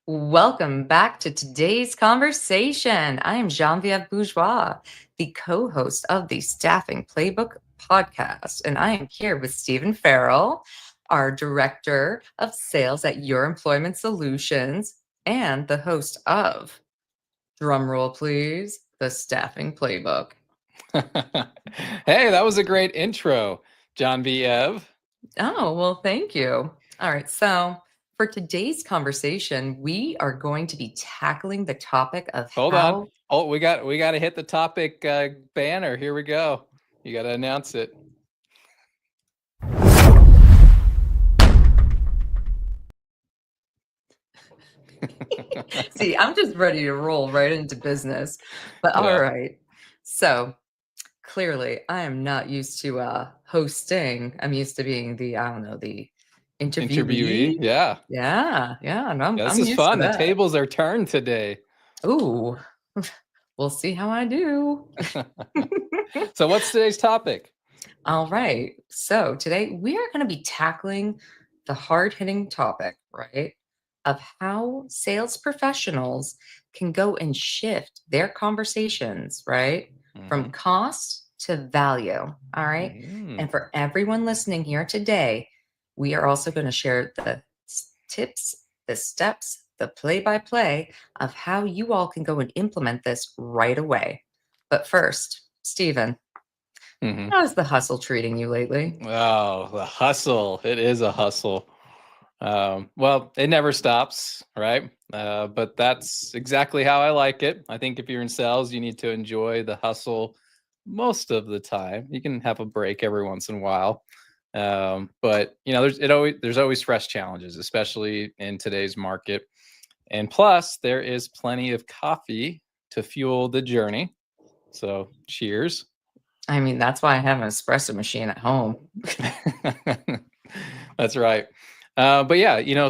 Welcome back to today's conversation. I am Genevieve Bourgeois, the co host of the Staffing Playbook podcast, and I am here with Stephen Farrell, our Director of Sales at Your Employment Solutions, and the host of, drumroll please, the Staffing Playbook. Hey, that was a great intro, Genevieve. Oh, well, thank you. All right. So, for today's conversation, we are going to be tackling the topic of Hold how. on. Oh, we got to hit the topic banner. Here we go. You got to announce it. See, I'm just ready to roll right into business. But Yeah. all right. So, clearly, I am not used to hosting. I'm used to being the, I don't know, the interviewee. Yeah. Yeah. And I'm This I'm is used fun. to The that. tables are turned today. Ooh. We'll see how I do. So what's today's topic? All right. So today we are going to be tackling the hard hitting topic, right? Of how sales professionals can go and shift their conversations, right? From cost to value. All right. And for everyone listening here today, we are also going to share the tips, the steps, the play by play of how you all can go and implement this right away. But first, Stephen, how's the hustle treating you lately? Oh, the hustle. It is a hustle. Well, it never stops, right? But that's exactly how I like it. I think if you're in sales, you need to enjoy the hustle most of the time. You can have a break every once in a while. But there's always fresh challenges, especially in today's market. And plus, there is plenty of coffee to fuel the journey. So cheers. I mean, that's why I have an espresso machine at home. That's right. But yeah,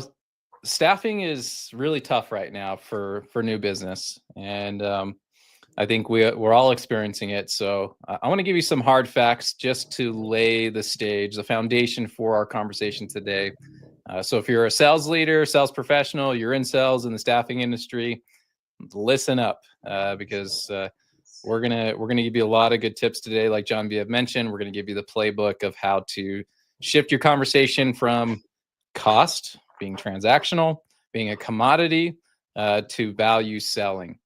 staffing is really tough right now for new business, and I think we're all experiencing it. So I want to give you some hard facts just to lay the stage, the foundation for our conversation today. So if you're a sales leader, sales professional, you're in sales in the staffing industry, listen up because we're gonna give you a lot of good tips today. Like Genevieve mentioned, we're gonna give you the playbook of how to shift your conversation from cost, being transactional, being a commodity, to value selling.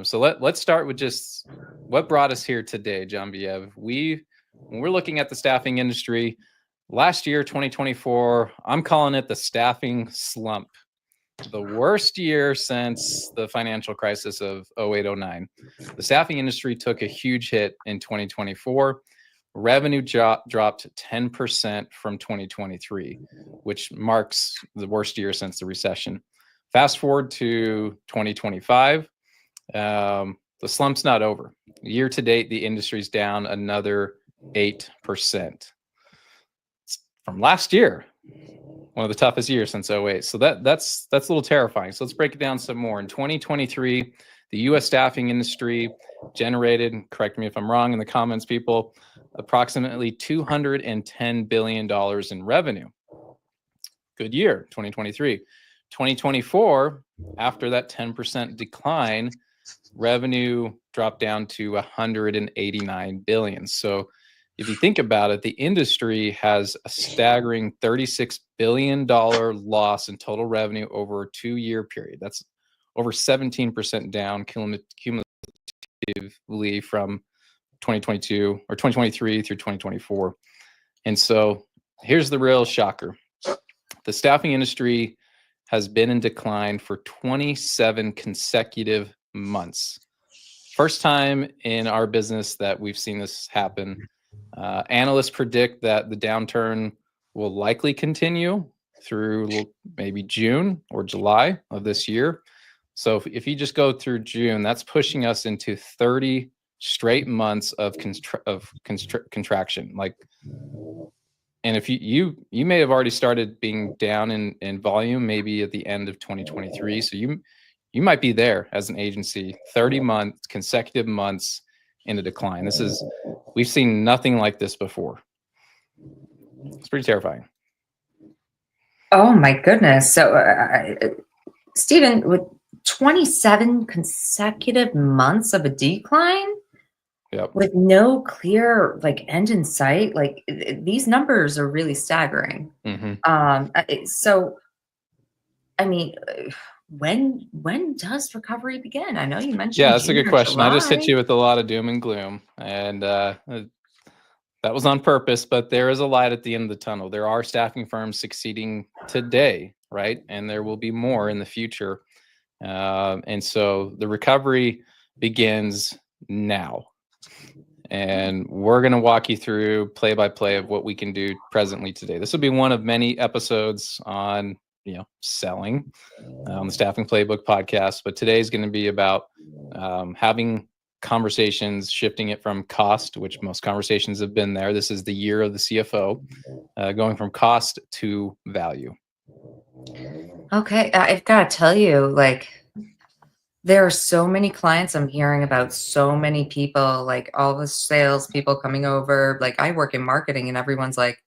So let's start with just what brought us here today, Genevieve. When we're looking at the staffing industry, last year, 2024, I'm calling it the staffing slump. The worst year since the financial crisis of 08-09. The staffing industry took a huge hit in 2024. Revenue dropped 10% from 2023, which marks the worst year since the recession. Fast forward to 2025, the slump's not over. Year to date, the industry's down another 8%. From last year, one of the toughest years since 08. So that's a little terrifying. So let's break it down some more. In 2023, the U.S. staffing industry generated, correct me if I'm wrong in the comments, people, approximately $210 billion in revenue. Good year, 2023. 2024, after that 10% decline, revenue dropped down to 189 billion. So if you think about it, the industry has a staggering $36 billion loss in total revenue over a 2-year period. That's over 17% down cumulatively from 2022 or 2023 through 2024. And so here's the real shocker. The staffing industry has been in decline for 27 consecutive months. First time in our business that we've seen this happen. Analysts predict that the downturn will likely continue through maybe June or July of this year. So if you just go through June, that's pushing us into 30 straight months of contraction. And if you may have already started being down in volume, maybe at the end of 2023. So you might be there as an agency, 30 consecutive months in a decline. We've seen nothing like this before. It's pretty terrifying. Oh my goodness. So Stephen, with 27 consecutive months of a decline Yep. with no clear like end in sight, like these numbers are really staggering. Hmm. So I mean, when does recovery begin? I know you Yeah, mentioned that's a June good or question. I just hit July. you with a lot of doom and gloom, and that was on purpose. But there is a light at the end of the tunnel. There are staffing firms succeeding today, right? And there will be more in the future. And so the recovery begins now. And we're going to walk you through play by play of what we can do presently today. This will be one of many episodes on, selling on the Staffing Playbook podcast. But today is going to be about having conversations, shifting it from cost, which most conversations have been there. This is the year of the CFO, going from cost to value. Okay, I've got to tell you, like, there are so many clients I'm hearing about, so many people, like all the sales people coming over. Like, I work in marketing, and everyone's like,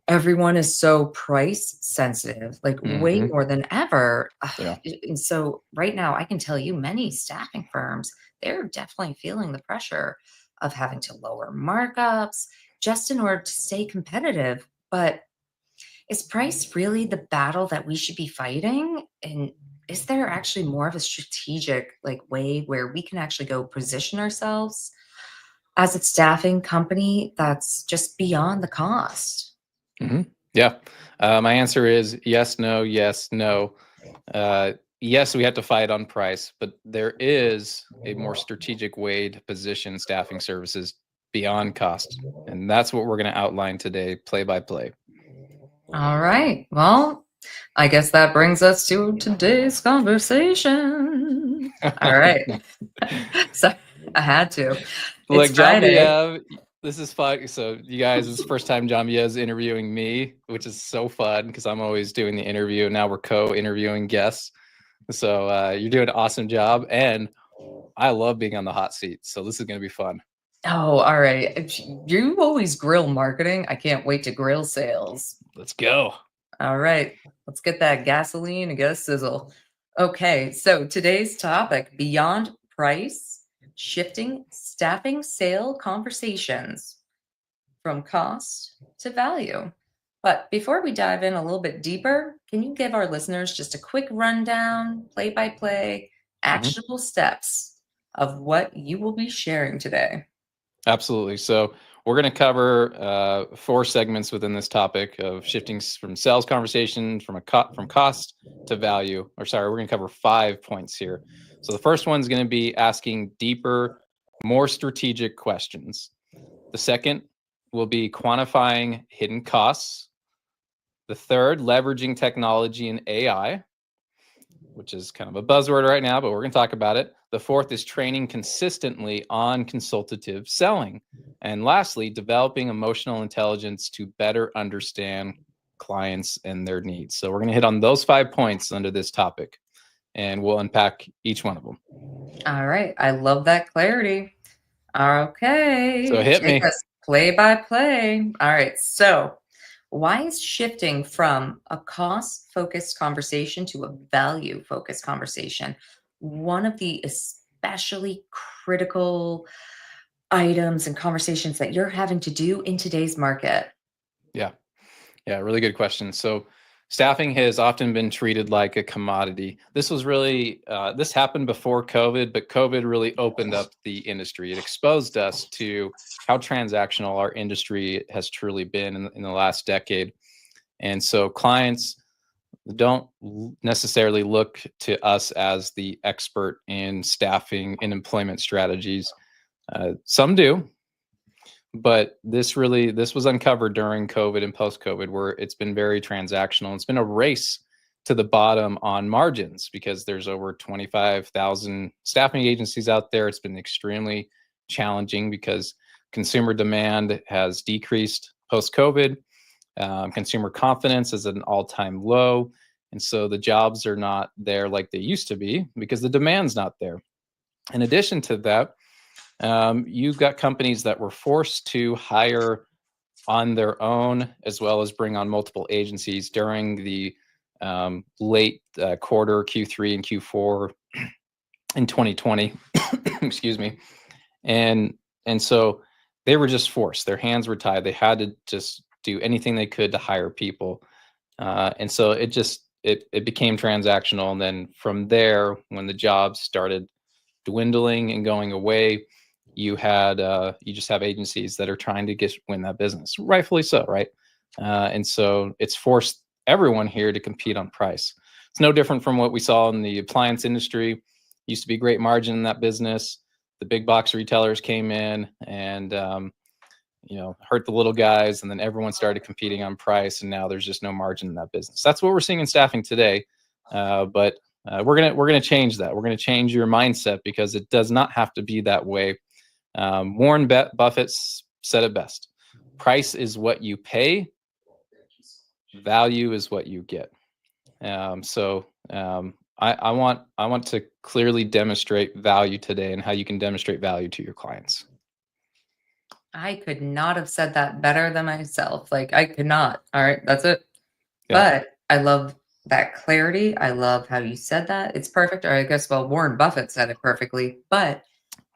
everyone is so price sensitive, like way Hmm. more than ever. Yeah. And so, right now, I can tell you many staffing firms, they're definitely feeling the pressure of having to lower markups just in order to stay competitive. But is price really the battle that we should be fighting? And is there actually more of a strategic like way where we can actually go position ourselves as a staffing company that's just beyond the cost? Hmm. Yeah. My answer is yes, no, yes, no. Yes, we have to fight on price, but there is a more strategic way to position staffing services beyond cost. And that's what we're going to outline today, play by play. All right. Well, I guess that brings us to today's conversation. All right. So I had to. It's Like John Friday. Biev, this is fun. So you guys, it's the first time John Biev is interviewing me, which is so fun because I'm always doing the interview. Now we're co-interviewing guests. So you're doing an awesome job. And I love being on the hot seat. So this is going to be fun. Oh, all right. You always grill marketing. I can't wait to grill sales. Let's go. All right, let's get that gasoline and get a sizzle. Okay, so today's topic, beyond price, shifting staffing sale conversations from cost to value. But before we dive in a little bit deeper, can you give our listeners just a quick rundown, play by play, Mhm. actionable steps of what you will be sharing today? Absolutely. So we're going to cover 4 segments within this topic of shifting from sales conversation from cost to value. Or sorry, we're going to cover 5 points here. So the first one is going to be asking deeper, more strategic questions. The second will be quantifying hidden costs. The third, leveraging technology and AI, which is kind of a buzzword right now, but we're going to talk about it. The fourth is training consistently on consultative selling. And lastly, developing emotional intelligence to better understand clients and their needs. So we're going to hit on those 5 points under this topic, and we'll unpack each one of them. All right, I love that clarity. So Okay, hit take me. us play by play. All right, so why is shifting from a cost focused conversation to a value focused conversation one of the especially critical items and conversations that you're having to do in today's market? Yeah. Yeah, really good question. So staffing has often been treated like a commodity. This was really, this happened before COVID, but COVID really opened up the industry. It exposed us to how transactional our industry has truly been in the last decade. And so clients don't necessarily look to us as the expert in staffing and employment strategies. Some do, but this was uncovered during COVID and post COVID, where it's been very transactional. It's been a race to the bottom on margins because there's over 25,000 staffing agencies out there. It's been extremely challenging because consumer demand has decreased post COVID. Consumer confidence is at an all-time low, and so the jobs are not there like they used to be because the demand's not there. In addition to that, you've got companies that were forced to hire on their own as well as bring on multiple agencies during the late quarter, Q3 and Q4 in 2020. Excuse me. And so they were just forced. Their hands were tied. They had to just do anything they could to hire people. And so it became transactional. And then from there, when the jobs started dwindling and going away, you just have agencies that are trying to win that business, rightfully so, right? And so it's forced everyone here to compete on price. It's no different from what we saw in the appliance industry. Used to be great margin in that business. The big box retailers came in and hurt the little guys, and then everyone started competing on price, and now there's just no margin in that business. That's what we're seeing in staffing today. But we're gonna change that. We're gonna change your mindset, because it does not have to be that way. Warren Buffett said it best: price is what you pay, value is what you get. I want to clearly demonstrate value today, and how you can demonstrate value to your clients. I could not have said that better than myself. Like, I could not. All right, that's it. Yeah. But I love that clarity. I love how you said that. It's perfect. Or I guess, well, Warren Buffett said it perfectly, but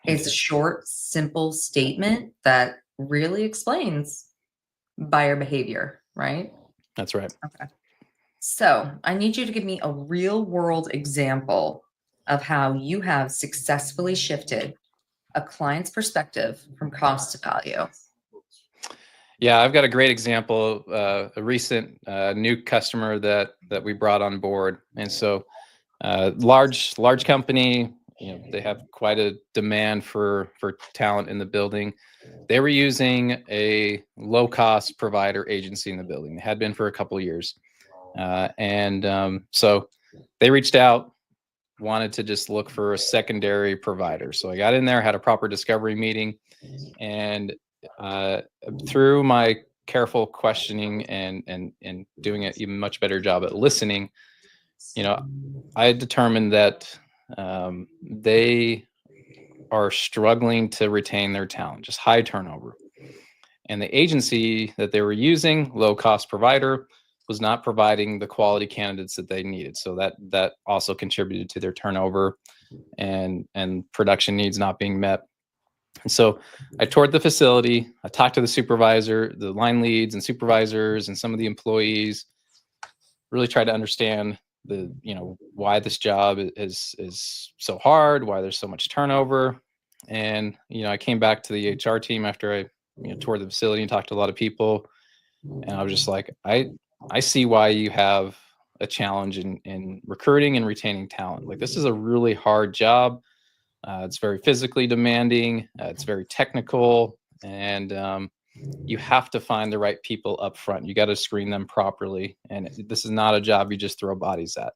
it's a short, simple statement that really explains buyer behavior, right? That's right. Okay. So I need you to give me a real world example of how you have successfully shifted a client's perspective from cost to value. Yeah, I've got a great example, a recent new customer that we brought on board. And so large company, they have quite a demand for talent in the building. They were using a low cost provider agency in the building. They had been for a couple of years. So they reached out, wanted to just look for a secondary provider. So I got in there, had a proper discovery meeting, and through my careful questioning and doing an even much better job at listening, I determined that they are struggling to retain their talent, just high turnover. And the agency that they were using, low cost provider, was not providing the quality candidates that they needed. So that also contributed to their turnover and production needs not being met. And so I toured the facility. I talked to the supervisor, the line leads and supervisors, and some of the employees. Really tried to understand why this job is so hard, why there's so much turnover. And I came back to the HR team after I toured the facility and talked to a lot of people, and I was just like, I see why you have a challenge in recruiting and retaining talent. Like, this is a really hard job. It's very physically demanding. It's very technical, and you have to find the right people up front. You got to screen them properly, and this is not a job you just throw bodies at.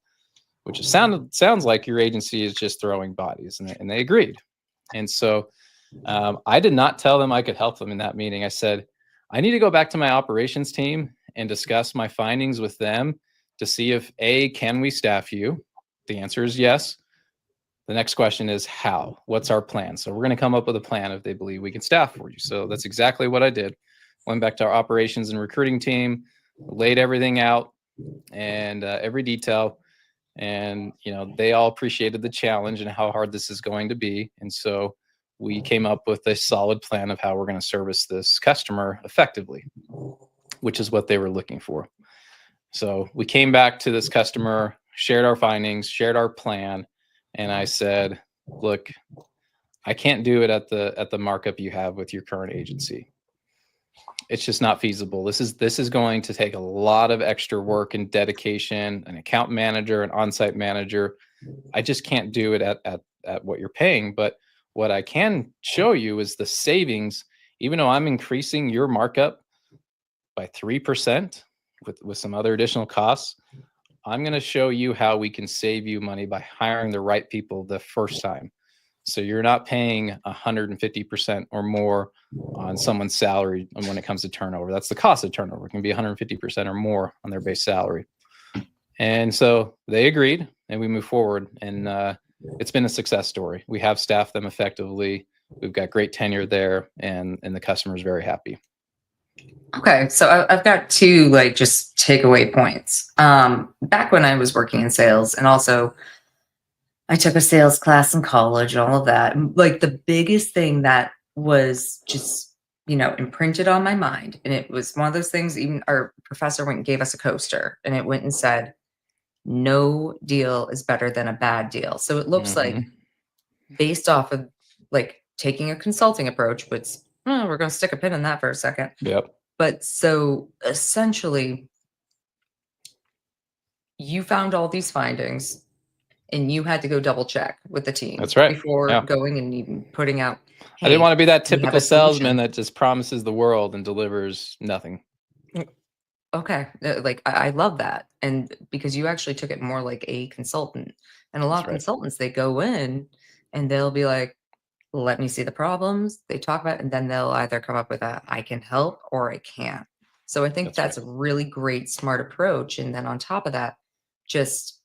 Which sounds like your agency is just throwing bodies, and they agreed. And so I did not tell them I could help them in that meeting. I said, I need to go back to my operations team and discuss my findings with them to see if can we staff you? The answer is yes. The next question is how? What's our plan? So we're going to come up with a plan if they believe we can staff for you. So that's exactly what I did. Went back to our operations and recruiting team, laid everything out and every detail. And, they all appreciated the challenge and how hard this is going to be. And so we came up with a solid plan of how we're going to service this customer effectively, which is what they were looking for. So we came back to this customer, shared our findings, shared our plan. And I said, look, I can't do it at the markup you have with your current agency. It's just not feasible. This is going to take a lot of extra work and dedication, an account manager, an on-site manager. I just can't do it at what you're paying. But what I can show you is the savings, even though I'm increasing your markup by 3% with some other additional costs. I'm going to show you how we can save you money by hiring the right people the first time. So you're not paying 150% or more on someone's salary when it comes to turnover. That's the cost of turnover. It can be 150% or more on their base salary. And so they agreed, and we moved forward. And it's been a success story. We have staffed them effectively. We've got great tenure there, and the customer is very happy. Okay, so I've got two like just takeaway points. Back when I was working in sales, and also I took a sales class in college and all of that. Like the biggest thing that was just, imprinted on my mind, and it was one of those things. Even our professor went and gave us a coaster, and it went and said, "No deal is better than a bad deal." So it looks like Hmm. based off of like taking a consulting approach, but we're going to stick a pin in that for a second. Yep. But so essentially, you found all these findings and you had to go double check with the team That's right. before Yeah. going and even putting out, I didn't want hey, to be that we have typical a salesman solution. that just promises the world and delivers nothing. Mm, okay, like I love that, and because you actually took it more like a consultant, and a lot That's of right. consultants, they go in and they'll be like, let me see the problems. They talk about it, and then they'll either come up with a I can help or I can't. So I think That's right. that's a really great smart approach. And then on top of that, just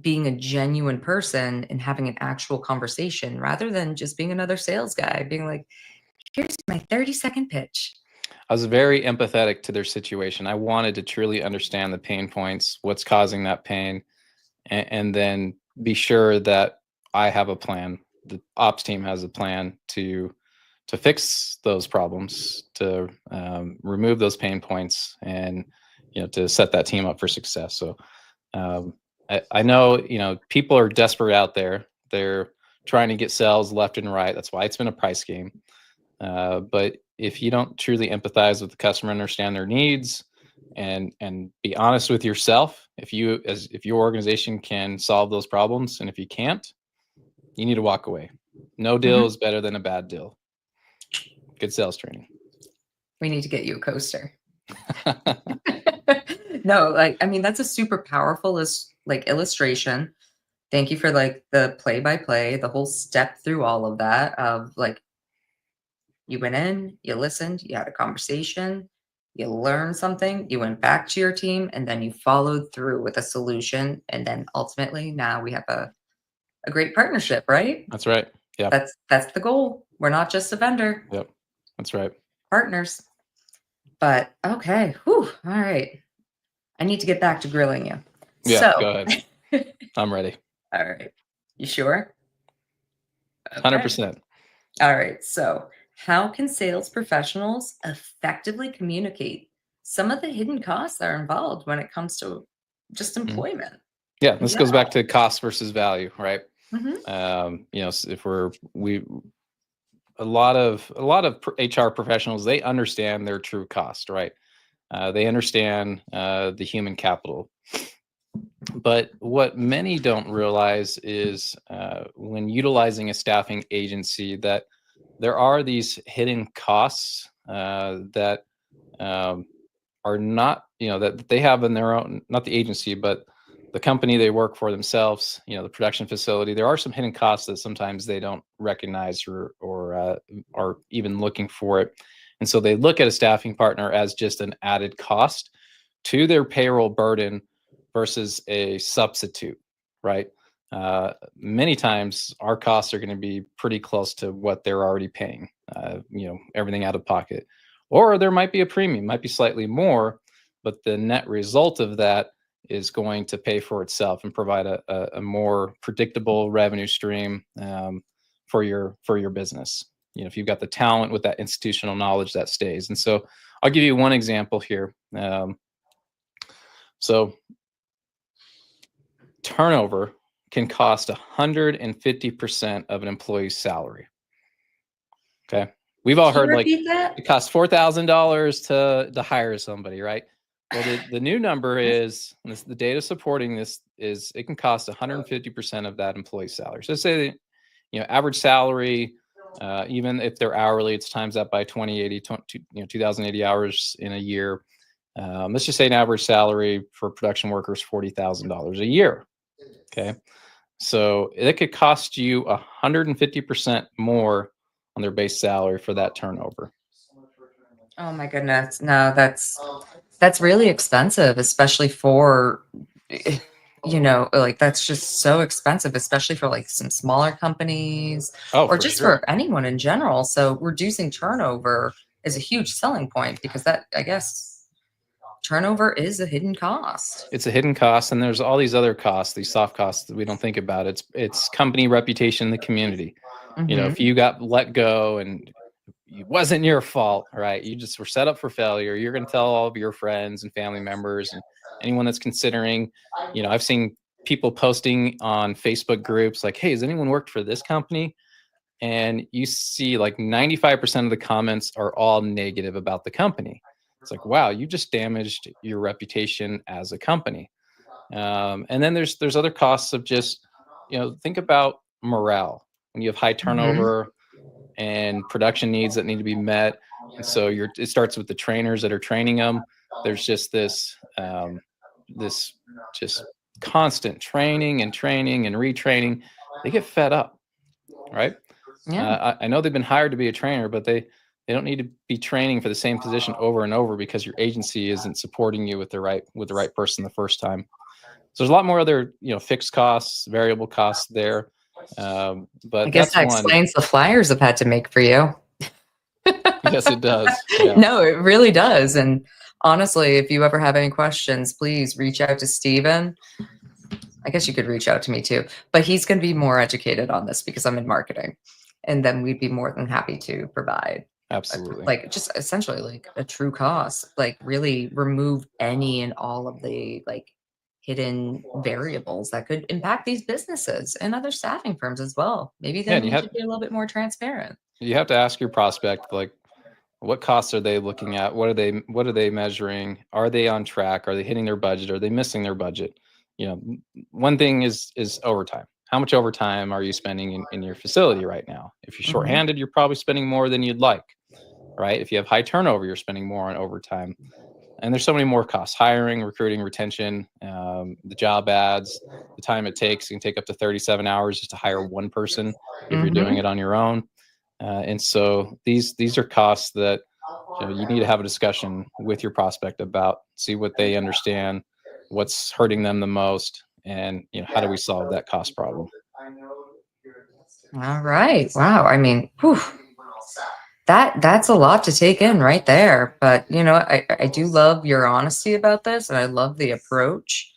being a genuine person and having an actual conversation rather than just being another sales guy, being like, here's my 30-second pitch. I was very empathetic to their situation. I wanted to truly understand the pain points, what's causing that pain, and then be sure that I have a plan. The ops team has a plan to fix those problems, to remove those pain points, and to set that team up for success. So um, I know people are desperate out there. They're trying to get sales left and right. That's why it's been a price game. But if you don't truly empathize with the customer, understand their needs, and be honest with yourself, if your organization can solve those problems, and if you can't, you need to walk away. No deal Mhm. is better than a bad deal. Good sales training. We need to get you a coaster. No, like, I mean, that's a super powerful like illustration. Thank you for like the play by play, the whole step through all of that of like you went in, you listened, you had a conversation, you learned something, you went back to your team, and then you followed through with a solution. And then ultimately now we have a great partnership, right? That's right. Yeah. That's the goal. We're not just a vendor, Yep. That's right. partners. But okay, whew, all right. I need to get back to grilling you. Yeah. So Go ahead. I'm ready. all right. You sure? Okay. 100%. All right. So, how can sales professionals effectively communicate some of the hidden costs that are involved when it comes to just Mhm. employment Yeah. in This goes back general? to cost versus value, right? Hmm. If we a lot of HR professionals, they understand their true cost, right? They understand the human capital. But what many don't realize is when utilizing a staffing agency, that there are these hidden costs that um, are not, that they have in their own, not the agency, but the company they work for themselves, the production facility. There are some hidden costs that sometimes they don't recognize, or are even looking for it. And so they look at a staffing partner as just an added cost to their payroll burden versus a substitute, right? Many times our costs are going to be pretty close to what they're already paying, everything out of pocket. Or there might be a premium, might be slightly more, but the net result of that is going to pay for itself and provide a more predictable revenue stream for your business. If you've got the talent with that institutional knowledge, that stays. And so I'll give you one example here. So turnover can cost 150% of an employee's salary. Okay. We've all Can you heard like repeat that? it costs $4,000 to hire somebody, right? Well, the new number is, and the data supporting this is, it can cost 150% of that employee's salary. So say, average salary, even if they're hourly, it's times that by 2080, 2,080 hours in a year. Let's just say an average salary for production workers, $40,000 a year. Okay. So it could cost you 150% more on their base salary for that turnover. Oh my goodness. No, that's really expensive, especially for like that's just so expensive, especially for like some smaller companies Oh, or for just sure. for anyone in general. So reducing turnover is a huge selling point because that, I guess, turnover is a hidden cost. It's a hidden cost, and there's all these other costs, these soft costs that we don't think about. It's company reputation in the community. If Hmm. you got let go and it wasn't your fault, right? You just were set up for failure. You're going to tell all of your friends and family members and anyone that's considering. I've seen people posting on Facebook groups like, "Hey, has anyone worked for this company?" And you see like 95% of the comments are all negative about the company. It's like, wow, you just damaged your reputation as a company. And then there's other costs of just, think about morale when you have high Hmm. turnover and production needs that need to be met. And so it starts with the trainers that are training them. There's just this just constant training and training and retraining. They get fed up, right? Yeah. I know they've been hired to be a trainer, but they don't need to be training for the same position over and over because your agency isn't supporting you with the right person the first time. So there's a lot more other fixed costs, variable costs there, I but guess that's that one. explains the flyers I've had to make for you. Yes, it does. Yeah, No, it really does. And honestly, if you ever have any questions, please reach out to Steven. I guess you could reach out to me too, but he's going to be more educated on this because I'm in marketing. And then we'd be more than happy to provide absolutely. like just essentially like a true cost, like really remove any and all of the like hidden variables that could impact these businesses and other staffing firms as well. Maybe Yeah, then and we should be a little bit more transparent. you have to ask your prospect, like, what costs are they looking at? What are they measuring? Are they on track? Are they hitting their budget? Are they missing their budget? One thing is overtime. How much overtime are you spending in your facility right now? If you're Mhm. shorthanded, you're probably spending more than you'd like, right? If you have high turnover, you're spending more on overtime. And there's so many more costs: hiring, recruiting, retention, the job ads, the time it takes. It can take up to 37 hours just to hire one person if you're doing Mhm. it on your own. And so these are costs that you need to have a discussion with your prospect about, see what they understand, what's hurting them the most, and how do we solve that cost problem. All right. Wow. I mean, whew, that's a lot to take in right there. But I do love your honesty about this, and I love the approach.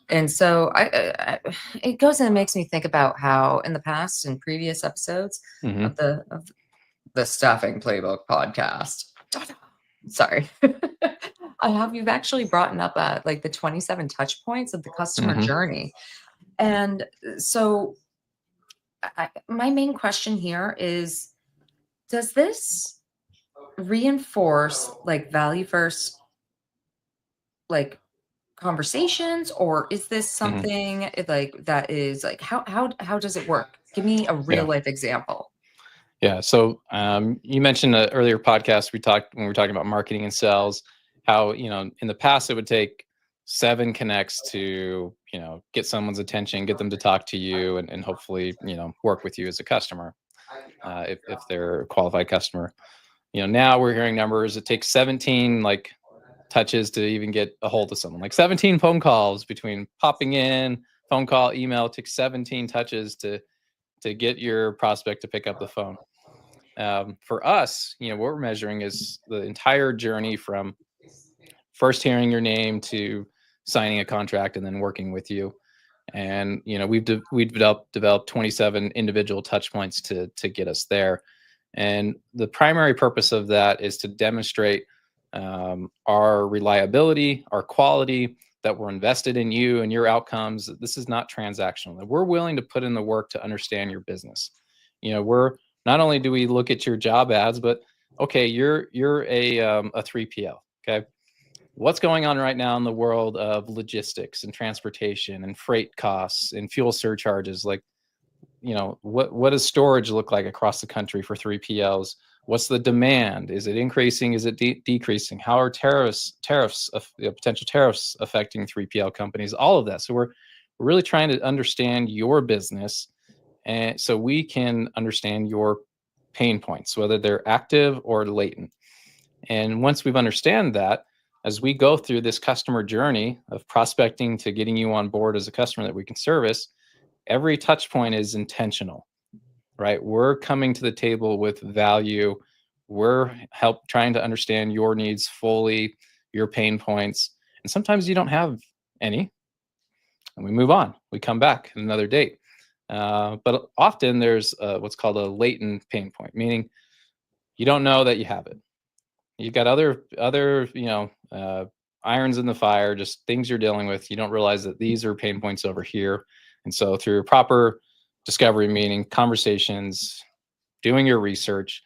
And so it goes and it makes me think about how in the past, in previous episodes Hmm. of the Staffing Playbook podcast. Sorry. I have you've actually brought up like the 27 touch points of the customer Hmm. journey. And so my main question here is, does this reinforce like value first like conversations, or is this Hmm. something like that is like how does it work? Give me a real Yeah. life example. Yeah. So you mentioned an earlier podcast we talked when we were talking about marketing and sales, how in the past it would take 7 connects to get someone's attention, get them to talk to you, and hopefully work with you as a customer, if they're a qualified customer. Now we're hearing numbers. It takes 17 like touches to even get a hold of someone. Like 17 phone calls between popping in, phone call, email. It takes 17 touches to get your prospect to pick up the phone. For us, what we're measuring is the entire journey from first hearing your name to signing a contract and then working with you. And we've developed 27 individual touch points to get us there. And the primary purpose of that is to demonstrate our reliability, our quality, that we're invested in you and your outcomes. This is not transactional. That we're willing to put in the work to understand your business. We're not only do we look at your job ads, but okay, you're a 3PL. Okay, what's going on right now in the world of logistics and transportation and freight costs and fuel surcharges? Like, what does storage look like across the country for 3PLs? What's the demand? Is it increasing? Is it decreasing? How are potential tariffs affecting 3PL companies? All of that. So we're really trying to understand your business, and so we can understand your pain points, whether they're active or latent. And once we've understand that, as we go through this customer journey of prospecting to getting you on board as a customer that we can service, every touch point is intentional, right? We're coming to the table with value. we're trying to understand your needs fully, your pain points, and sometimes you don't have any, and we move on. We come back at another date. But often there's what's called a latent pain point, meaning you don't know that you have it. You've got other irons in the fire, just things you're dealing with. You don't realize that these are pain points over here. And so through proper discovery, meaning conversations, doing your research,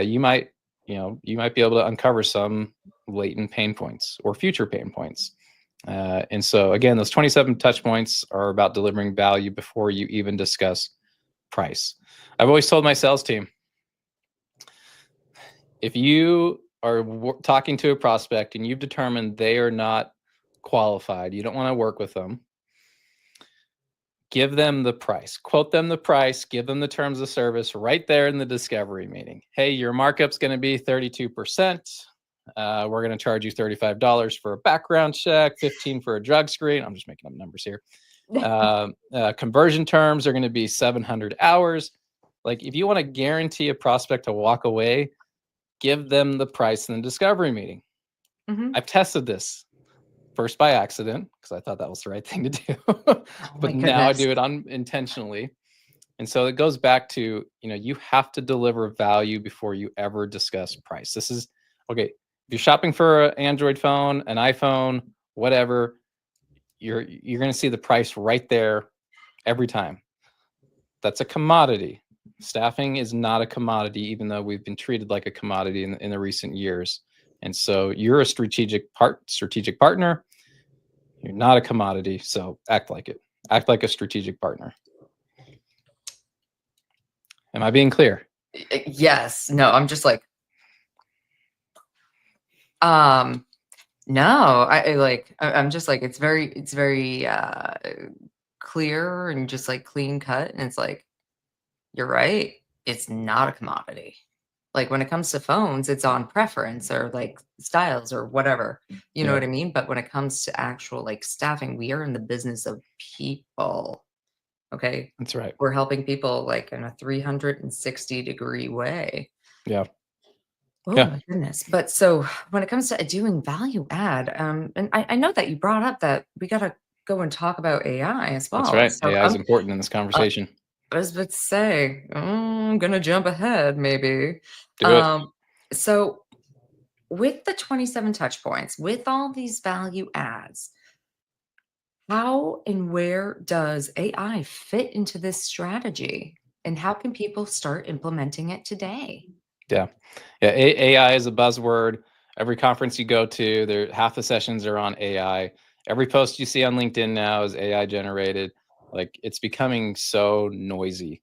you might be able to uncover some latent pain points or future pain points. And so again, those 27 touch points are about delivering value before you even discuss price. I've always told my sales team, if you are talking to a prospect and you've determined they are not qualified, you don't want to work with them, give them the price, quote them the price, give them the terms of service right there in the discovery meeting. Hey, your markup's going to be 32%. We're going to charge you $35 for a background check, $15 for a drug screen. I'm just making up numbers here. Conversion terms are going to be 700 hours. Like, if you want to guarantee a prospect to walk away, give them the price in the discovery meeting. Mm-hmm. I've tested this first by accident because I thought that was the right thing to do, but now I do it unintentionally. And so it goes back to, you have to deliver value before you ever discuss price. This is okay. If you're shopping for an Android phone, an iPhone, whatever, you're going to see the price right there every time. That's a commodity. Staffing is not a commodity, even though we've been treated like a commodity in the recent years. And so you're a strategic partner. You're not a commodity. So act like it. Act like a strategic partner. Am I being clear? Yes. No, I'm just like, no, I'm just like, it's very clear and just like clean cut. And it's like, you're right. It's not a commodity. Like, when it comes to phones, it's on preference or like styles or whatever, you know what I mean? But when it comes to actual like staffing, we are in the business of people. Okay. That's right. We're helping people like in a 360-degree way. Yeah. Oh my goodness. But so when it comes to doing value add, and I know that you brought up that we got to go and talk about AI as well. That's right. So AI is important in this conversation. I was about to say, I'm going to jump ahead maybe. Do it. So with the 27 touch points, with all these value adds, how and where does AI fit into this strategy? And how can people start implementing it today? Yeah. AI is a buzzword. Every conference you go to, half the sessions are on AI. Every post you see on LinkedIn now is AI generated. Like, it's becoming so noisy,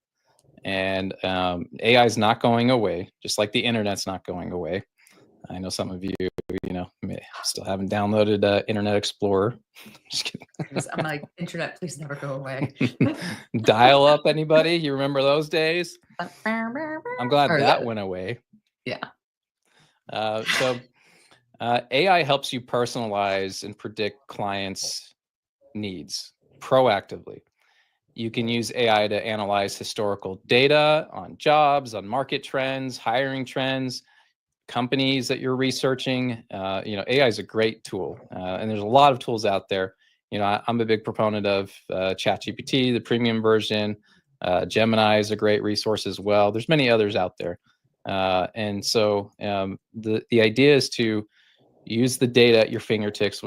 and AI is not going away, just like the internet's not going away. I know some of you, still haven't downloaded Internet Explorer. Just kidding. I'm like, internet, please never go away. Dial up, anybody? You remember those days? I'm glad that went away. Yeah. So AI helps you personalize and predict clients' needs proactively. You can use AI to analyze historical data on jobs, on market trends, hiring trends, companies that you're researching. AI is a great tool, and there's a lot of tools out there. I'm a big proponent of ChatGPT, the premium version. Gemini is a great resource as well. There's many others out there. And so the idea is to use the data at your fingertips,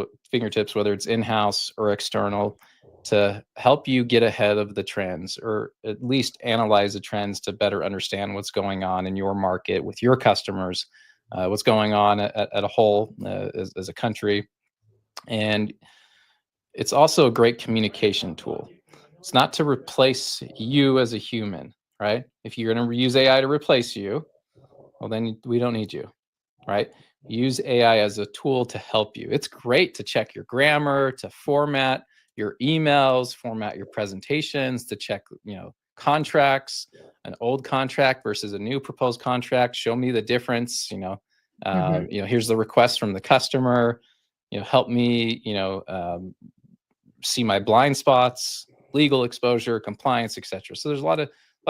whether it's in-house or external, to help you get ahead of the trends, or at least analyze the trends to better understand what's going on in your market with your customers, what's going on at a whole as a country. And it's also a great communication tool. It's not to replace you as a human, right? If you're going to use AI to replace you, well, then we don't need you, right? Use AI as a tool to help you. It's great to check your grammar, to format your emails, format your presentations, to check, contracts, an old contract versus a new proposed contract. Show me the difference. Here's the request from the customer. Help me, see my blind spots, legal exposure, compliance, etc. So there's a lot of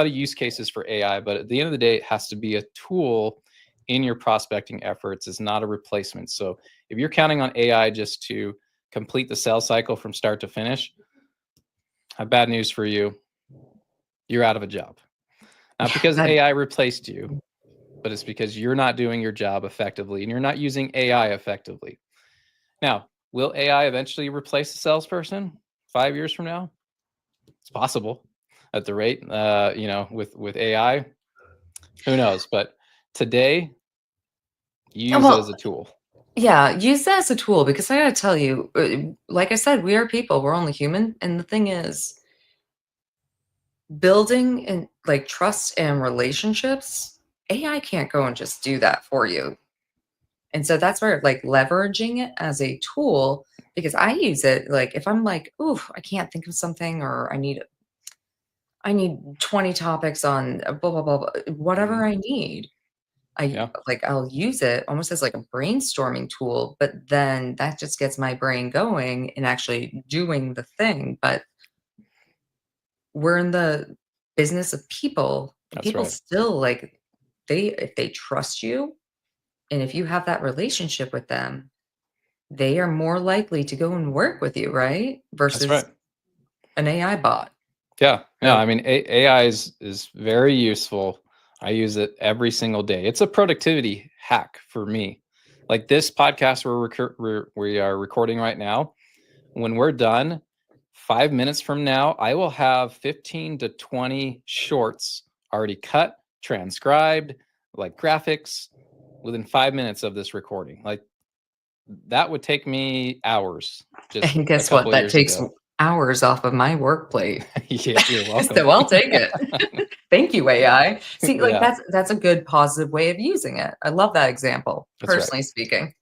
use cases for AI, but at the end of the day, it has to be a tool in your prospecting efforts, is not a replacement. So if you're counting on AI just to complete the sales cycle from start to finish, I have bad news for you. You're out of a job. Not because that- AI replaced you, but it's because you're not doing your job effectively and you're not using AI effectively. Now, will AI eventually replace the salesperson 5 years from now? It's possible at the rate, with AI, who knows? But today, use it as well, a tool. yeah, use that as a tool because I gotta tell you, like I said, we are people. We're only human, and the thing is, building and like trust and relationships, AI can't go and just do that for you. And so that's where like leveraging it as a tool, because I use it like if I'm like, ooh, I can't think of something, or I need 20 topics on blah blah blah, blah whatever I need. Yeah, I'll use it almost as like a brainstorming tool, but then that just gets my brain going and actually doing the thing. But we're in the business of people, and that's people right. still like if they trust you and if you have that relationship with them, they are more likely to go and work with you, right? That's Versus right. an AI bot. Yeah. No, So I mean, AI is very useful. I use it every single day. It's a productivity hack for me. Like this podcast we are recording right now, when we're done, 5 minutes from now, I will have 15 to 20 shorts already cut, transcribed, like graphics within 5 minutes of this recording. Like that would take me hours just and a guess what? couple That years takes ago. hours off of my work plate. Yeah, you're welcome. So I'll take it. Thank you, AI. See, like Yeah, that's a good positive way of using it. I love that example, that's right. personally speaking.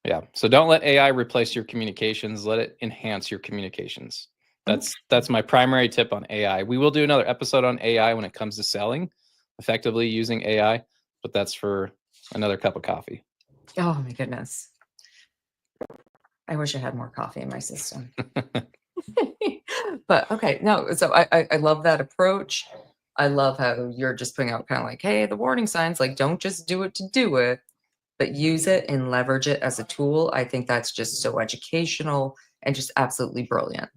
Yeah. So don't let AI replace your communications. Let it enhance your communications. Okay. That's my primary tip on AI. We will do another episode on AI when it comes to selling, effectively using AI, but that's for another cup of coffee. Oh my goodness. I wish I had more coffee in my system. But okay, no, so I love that approach. I love how you're just putting out kind of like, hey, the warning signs, like don't just do it to do it, but use it and leverage it as a tool. I think that's just so educational and just absolutely brilliant.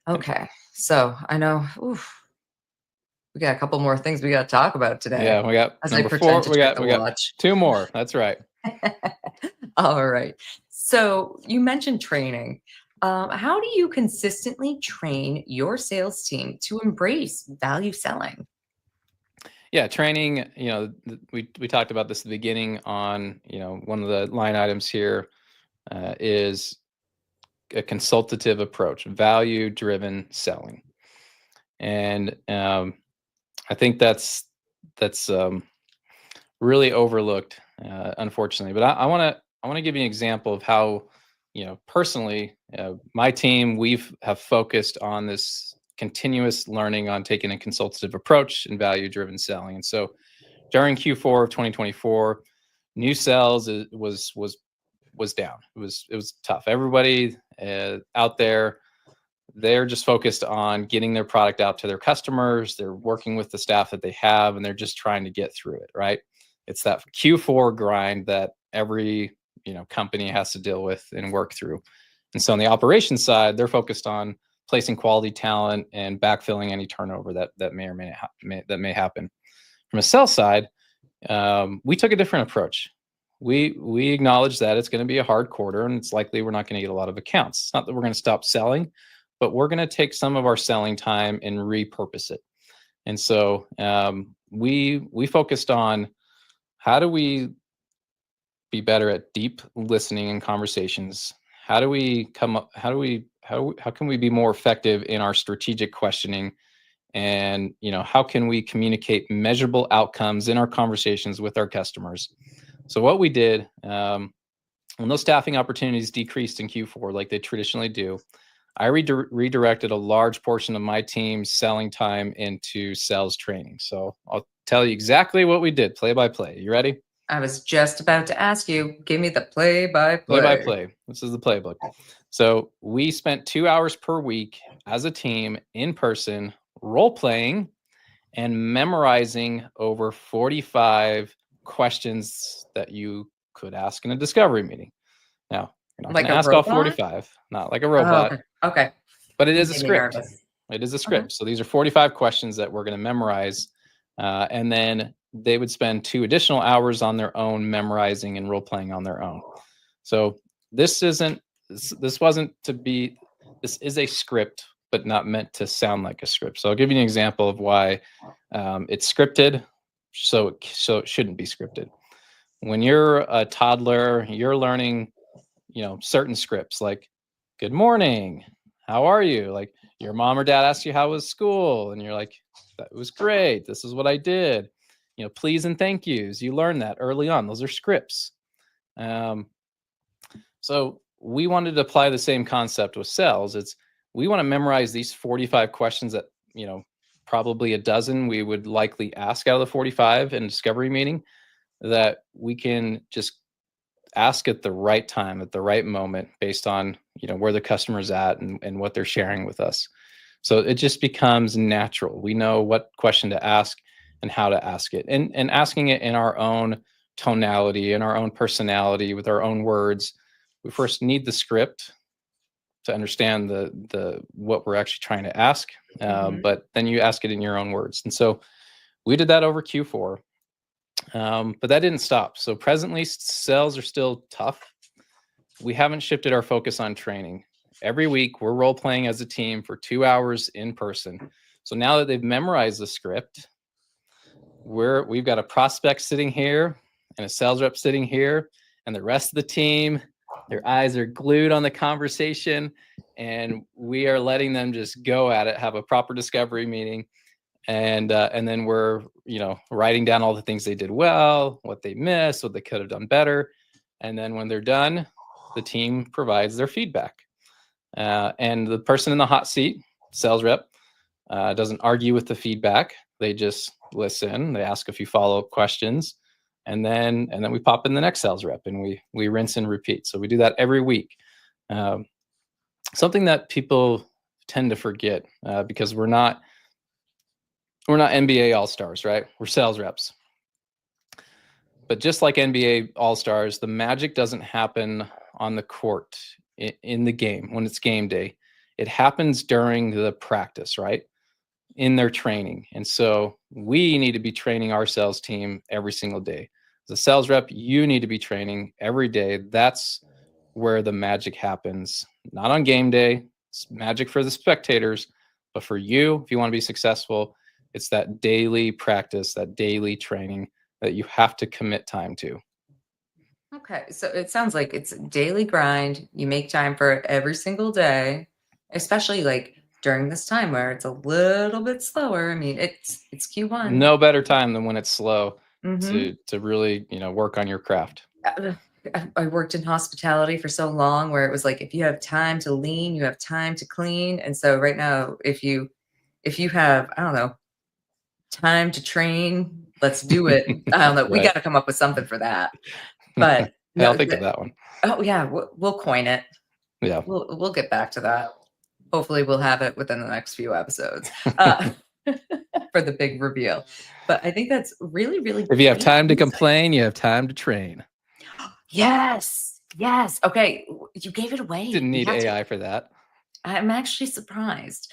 Yep. Okay, so I know we got a couple more things we got to talk about today Yeah, we got as I number pretend 4. to We check got the we got watch. 2 more. That's right. All right. So you mentioned training. How do you consistently train your sales team to embrace value selling? Yeah, training, we talked about this at the beginning on, one of the line items here is a consultative approach, value driven selling. And I think that's really overlooked, unfortunately. But I want to give you an example of how, personally, my team have focused on this continuous learning on taking a consultative approach and value driven selling. And so during Q4 of 2024, new sales was down. It was tough. Everybody out there, they're just focused on getting their product out to their customers. They're working with the staff that they have, and they're just trying to get through it. Right? It's that Q4 grind that every company has to deal with and work through. And so on the operations side, they're focused on placing quality talent and backfilling any turnover that may or may happen. From a sales side, we took a different approach. We acknowledge that it's going to be a hard quarter, and it's likely we're not going to get a lot of accounts. It's not that we're going to stop selling, but we're going to take some of our selling time and repurpose it. And so we focused on how do we be better at deep listening and conversations. How do we come up? How can we be more effective in our strategic questioning? And how can we communicate measurable outcomes in our conversations with our customers? So what we did, when those staffing opportunities decreased in Q4 like they traditionally do, I redirected a large portion of my team's selling time into sales training. So I'll tell you exactly what we did, play by play. You ready? I was just about to ask you, give me the play by Play by play. play. This is the playbook. So we spent 2 hours per week as a team in person, role playing and memorizing over 45 questions that you could ask in a discovery meeting. Now, you're not going Like to a ask all robot? 45, not like a Oh, robot, okay. Okay. but it You is a made me script. nervous. It is a Okay. script. So these are 45 questions that we're going to memorize. And then they would spend 2 additional hours on their own memorizing and role playing on their own. So this isn't, this wasn't to be, this is a script, but not meant to sound like a script. So I'll give you an example of why it's scripted. So it shouldn't be scripted. When you're a toddler, you're learning, certain scripts like, good morning, how are you? Like your mom or dad asks you how was school, and you're like, that was great. This is what I did. Please and thank yous. You learn that early on. Those are scripts. So we wanted to apply the same concept with sales. We want to memorize these 45 questions that, probably a dozen we would likely ask out of the 45 in discovery meeting, that we can just ask at the right time, at the right moment, based on, where the customer's at and what they're sharing with us. So it just becomes natural. We know what question to ask and how to ask it, and asking it in our own tonality, in our own personality, with our own words. We first need the script to understand the what we're actually trying to ask, but then you ask it in your own words. And so we did that over Q4, but that didn't stop. So presently, sales are still tough. We haven't shifted our focus on training. Every week, we're role playing as a team for 2 hours in person. So now that they've memorized the script, we've got a prospect sitting here and a sales rep sitting here, and the rest of the team, their eyes are glued on the conversation, and we are letting them just go at it, have a proper discovery meeting. And then we're, writing down all the things they did well, what they missed, what they could have done better. And then when they're done, the team provides their feedback. And the person in the hot seat, sales rep, doesn't argue with the feedback. They just listen. They ask a few follow-up questions, and then we pop in the next sales rep, and we rinse and repeat. So we do that every week. Something that people tend to forget, because we're not NBA All-Stars, right? We're sales reps. But just like NBA All-Stars, the magic doesn't happen on the court in the game when it's game day. It happens during the practice, right? In their training. And so we need to be training our sales team every single day. As a sales rep, you need to be training every day. That's where the magic happens. Not on game day. It's magic for the spectators, but for you, if you want to be successful, it's that daily practice, that daily training that you have to commit time to. Okay, so it sounds like it's a daily grind. You make time for it every single day, especially like during this time where it's a little bit slower. I mean, it's Q1. No better time than when it's slow Mm-hmm. to really, work on your craft. I worked in hospitality for so long where it was like if you have time to lean, you have time to clean. And so right now, if you have, I don't know, time to train, let's do it. I don't know. We Right. got to come up with something for that. But Hey, I'll no, think of that one. oh yeah, we'll coin it. Yeah. We'll get back to that. Hopefully, we'll have it within the next few episodes uh, for the big reveal. But I think that's really, really If you have great time to insight. complain, you have time to train. Yes, yes. Okay, you gave it away. Didn't You need have to- AI for that. I'm actually surprised.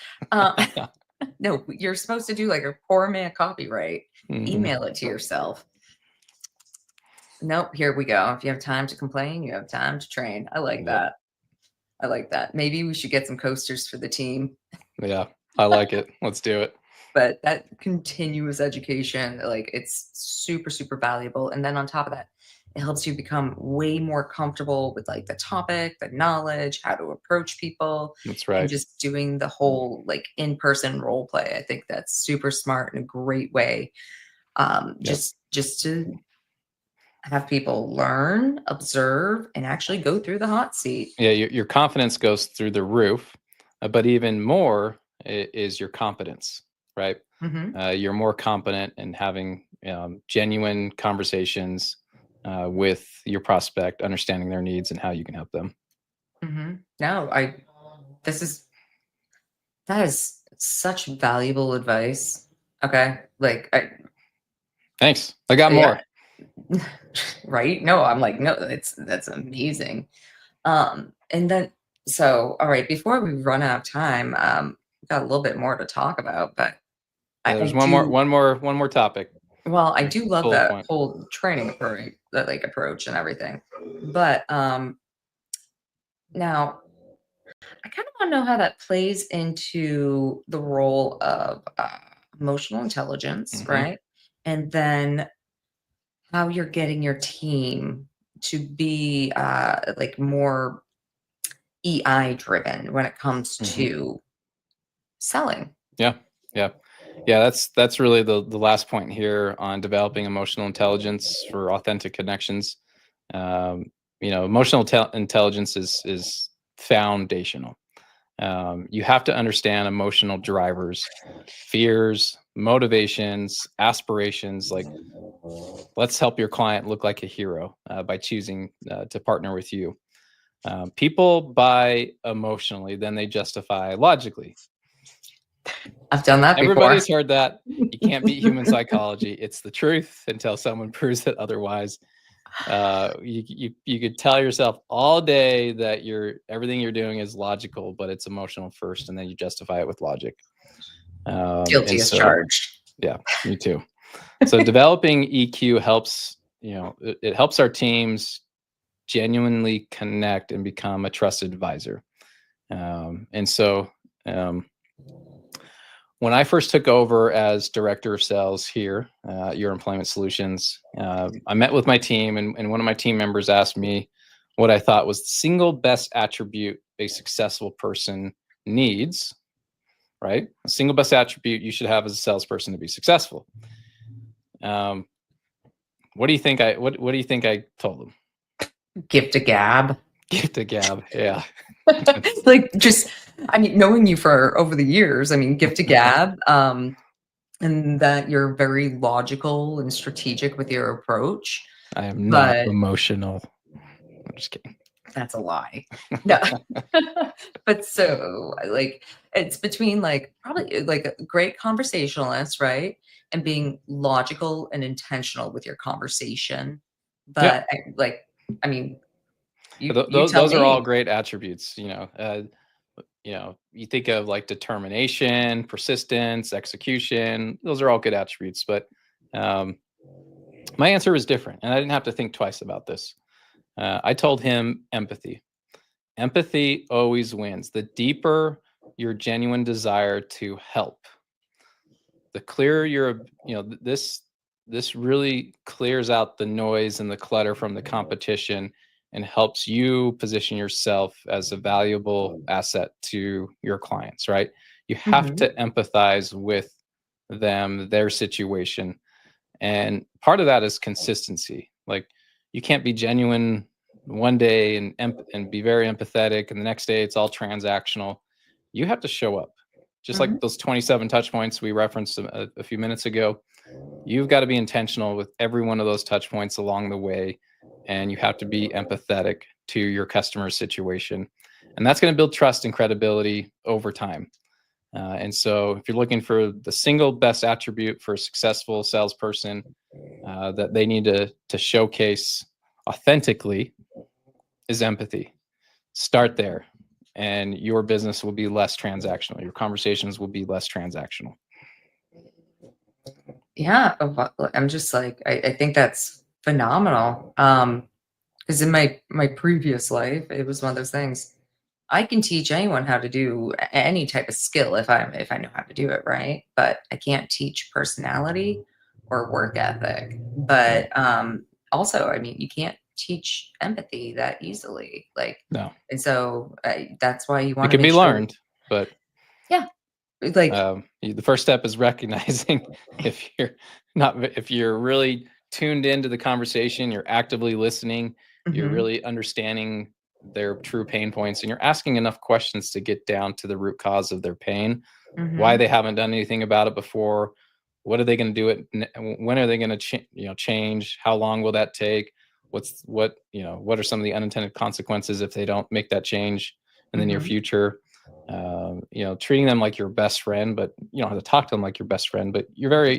No, you're supposed to do like a poor man copyright. Mhm. Email it to yourself. Nope, here we go. If you have time to complain, you have time to train. I like Yep. that. I like that. Maybe we should get some coasters for the team. Yeah, I like it. Let's do it. But that continuous education, like it's super, super valuable. And then on top of that, it helps you become way more comfortable with like the topic, the knowledge, how to approach people, That's and right. just doing the whole like in-person role play. I think that's super smart and a great way. Just to have people learn, observe, and actually go through the hot seat. Yeah, your confidence goes through the roof, but even more is your competence, right? Hmm. You're more competent in having genuine conversations with your prospect, understanding their needs and how you can help them. Hmm. No, this is that is such valuable advice. Okay. Like Thanks. I got yeah. more. Right? No, I'm like, no, that's amazing. And then so all right, before we run out of time, we've got a little bit more to talk about, but There's I do one more topic. well, I do love Bullet that point. whole training approach, that like approach and everything. But now I kind of want to know how that plays into the role of emotional intelligence, Hmm. right? And then how you're getting your team to be like more EI driven when it comes Hmm. to selling. Yeah, yeah, yeah. That's really the last point here on developing emotional intelligence for authentic connections. Um, emotional intelligence is foundational. You have to understand emotional drivers, fears, motivations, aspirations. Like, let's help your client look like a hero by choosing to partner with you. People buy emotionally, then they justify logically. I've done that before. Everybody's heard that. You can't beat human psychology. It's the truth until someone proves it otherwise. You could tell yourself all day that everything you're doing is logical, but it's emotional first, and then you justify it with logic. And Guilty as so, charged. yeah, me too. So developing EQ helps. It helps our teams genuinely connect and become a trusted advisor. And so, when I first took over as director of sales here at Your Employment Solutions, I met with my team, and one of my team members asked me what I thought was the single best attribute a successful person needs, right? A single best attribute you should have as a salesperson to be successful. Um, what do you think what do you think I told them? Gift a gab. Gift a gab. Yeah. Like just I mean, knowing you for over the years, I mean, gift a gab. And that you're very logical and strategic with your approach. I am not But emotional. I'm just kidding. that's a lie. No. But so, like, it's between, like, probably, like, a great conversationalist, right? And being logical and intentional with your conversation. Yeah. But, I mean, you tell Those are all me. great attributes. You think of like determination, persistence, execution. Those are all good attributes. But um, my answer was different, and I didn't have to think twice about this. I told him empathy. Empathy always wins. The deeper your genuine desire to help, the clearer this really clears out the noise and the clutter from the competition and helps you position yourself as a valuable asset to your clients, right? You have Mhm, to empathize with them, their situation. And part of that is consistency. Like, you can't be genuine one day and be very empathetic, and the next day it's all transactional. You have to show up. Just mhm. like those 27 touch points we referenced a few minutes ago, you've got to be intentional with every one of those touch points along the way, and you have to be empathetic to your customer's situation. And that's going to build trust and credibility over time. And so, if you're looking for the single best attribute for a successful salesperson that they need to showcase authentically, is empathy. Start there, and your business will be less transactional. Your conversations will be less transactional. Yeah, I'm just like, I think that's phenomenal. Because in my previous life, it was one of those things. I can teach anyone how to do any type of skill if I know how to do it, right? But I can't teach personality or work ethic. But also, I mean, you can't teach empathy that easily. Like, No, and so that's why you it want to can make be sure, learned, but yeah, like, the first step is recognizing if you're really tuned into the conversation, you're actively listening, you're mhm, really understanding their true pain points, and you're asking enough questions to get down to the root cause of their pain, why mhm, they haven't done anything about it before, what are they going to do it, when are they going to change, how long will that take, what are some of the unintended consequences if they don't make that change in the near mhm, future. Treating them like your best friend, but you don't have to talk to them like your best friend, but you're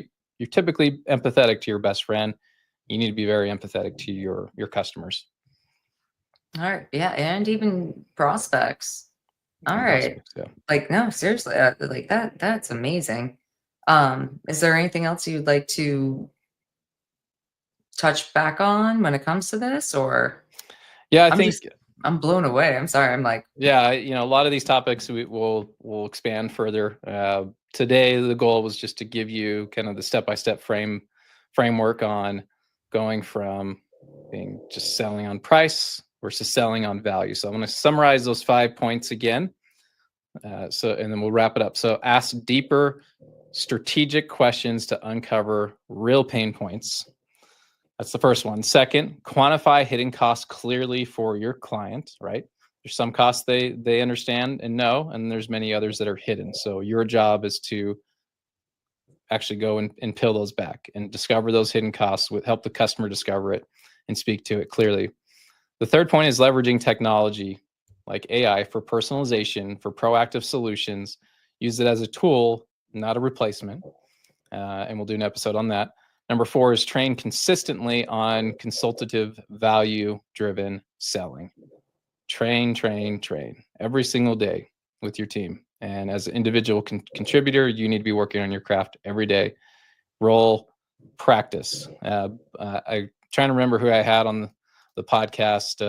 typically empathetic to your best friend. you need to be very empathetic to your customers All right. Yeah. And even prospects. All and right. prospects. Yeah. Like, no, seriously, like that's amazing. Is there anything else you'd like to touch back on when it comes to this? Or Yeah, I I'm think just, I'm blown away. I'm sorry. I'm like, yeah, a lot of these topics we'll expand further. Today, the goal was just to give you kind of the step-by-step framework on going from being just selling on price versus selling on value. So I'm going to summarize those 5 points again. And then we'll wrap it up. So ask deeper strategic questions to uncover real pain points. That's the first one. Second, quantify hidden costs clearly for your client, right? There's some costs they understand and know, and there's many others that are hidden. So your job is to actually go and peel those back and discover those hidden costs, help the customer discover it and speak to it clearly. The third point is leveraging technology like AI for personalization, for proactive solutions. Use it as a tool, not a replacement. And we'll do an episode on that. Number 4 is train consistently on consultative, value-driven selling. Train every single day with your team. And as an individual contributor, you need to be working on your craft every day. Role practice. I'm trying to remember who I had on the podcast.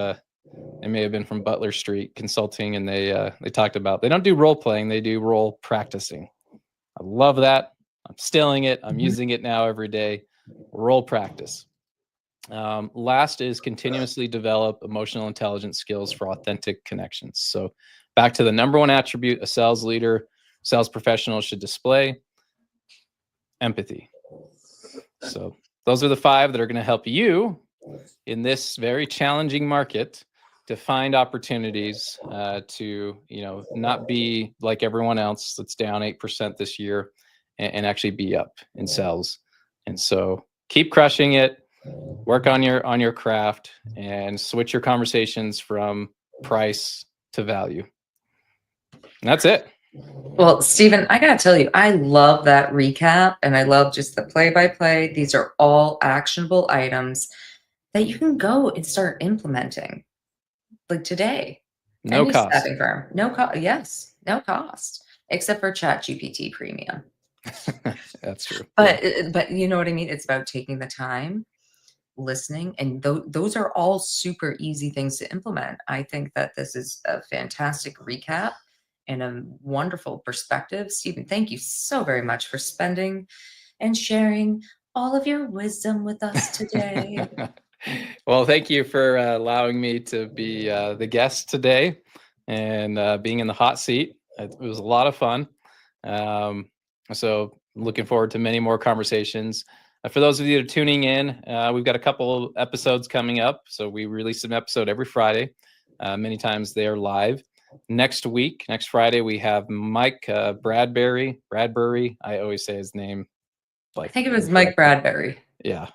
It may have been from Butler Street Consulting, and they talked about they don't do role playing, they do role practicing. I love that. I'm stealing it. I'm using it now every day. Role practice. Last is continuously develop emotional intelligence skills for authentic connections. So back to the number one attribute a sales leader, sales professional should display: empathy. So those are the 5 that are going to help you in this very challenging market to find opportunities to, not be like everyone else that's down 8% this year and actually be up in sales. And so keep crushing it, work on your craft, and switch your conversations from price to value. And that's it. well, Stephen, I gotta tell you, I love that recap, and I love just the play-by-play. These are all actionable items that you can go and start implementing, like today. No Any cost. staffing firm, no cost. Yes, no cost, except for ChatGPT Premium. That's true. But you know what I mean? It's about taking the time, listening, and those are all super easy things to implement. I think that this is a fantastic recap and a wonderful perspective. Stephen, thank you so very much for spending and sharing all of your wisdom with us today. Well, thank you for allowing me to be the guest today and being in the hot seat. It was a lot of fun. So looking forward to many more conversations. For those of you that are tuning in, we've got a couple of episodes coming up. So we release an episode every Friday. Many times they are live. Next Friday, we have Mike Bradbury. I always say his name I think it was Mike Bradbury. Yeah,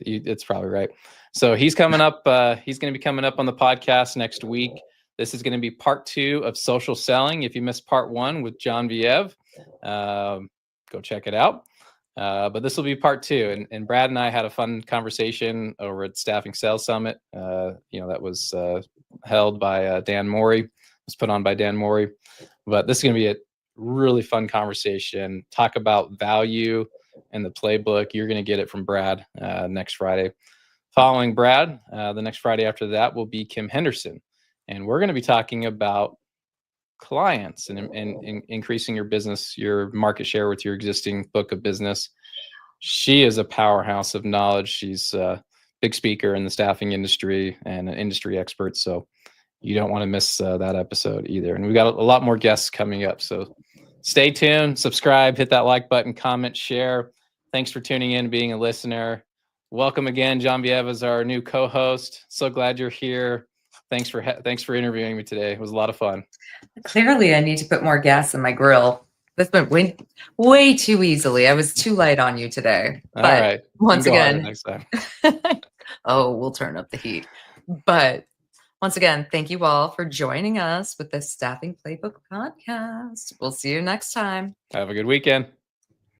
it's probably right. So he's coming up. He's going to be coming up on the podcast next week. This is going to be part 2 of social selling. If you missed part 1 with John Viev, go check it out. But this will be part 2. And Brad and I had a fun conversation over at Staffing Sales Summit. That was held by Dan Morey. It was put on by Dan Morey. But this is going to be a really fun conversation. Talk about value and the playbook. You're going to get it from Brad next Friday. Following Brad, the next Friday after that will be Kim Henderson. And we're going to be talking about clients and increasing your business, your market share with your existing book of business. She is a powerhouse of knowledge. She's a big speaker in the staffing industry and an industry expert. So you don't want to miss that episode either. And we've got a lot more guests coming up. So stay tuned, subscribe, hit that like button, comment, share. Thanks for tuning in, being a listener. Welcome again, John Viev is our new co-host. So glad you're here. Thanks for interviewing me today. It was a lot of fun. Clearly, I need to put more gas in my grill. This went way too easily. I was too light on you today. But all right. Once again, next time. Oh, we'll turn up the heat. But once again, thank you all for joining us with the Staffing Playbook podcast. We'll see you next time. Have a good weekend.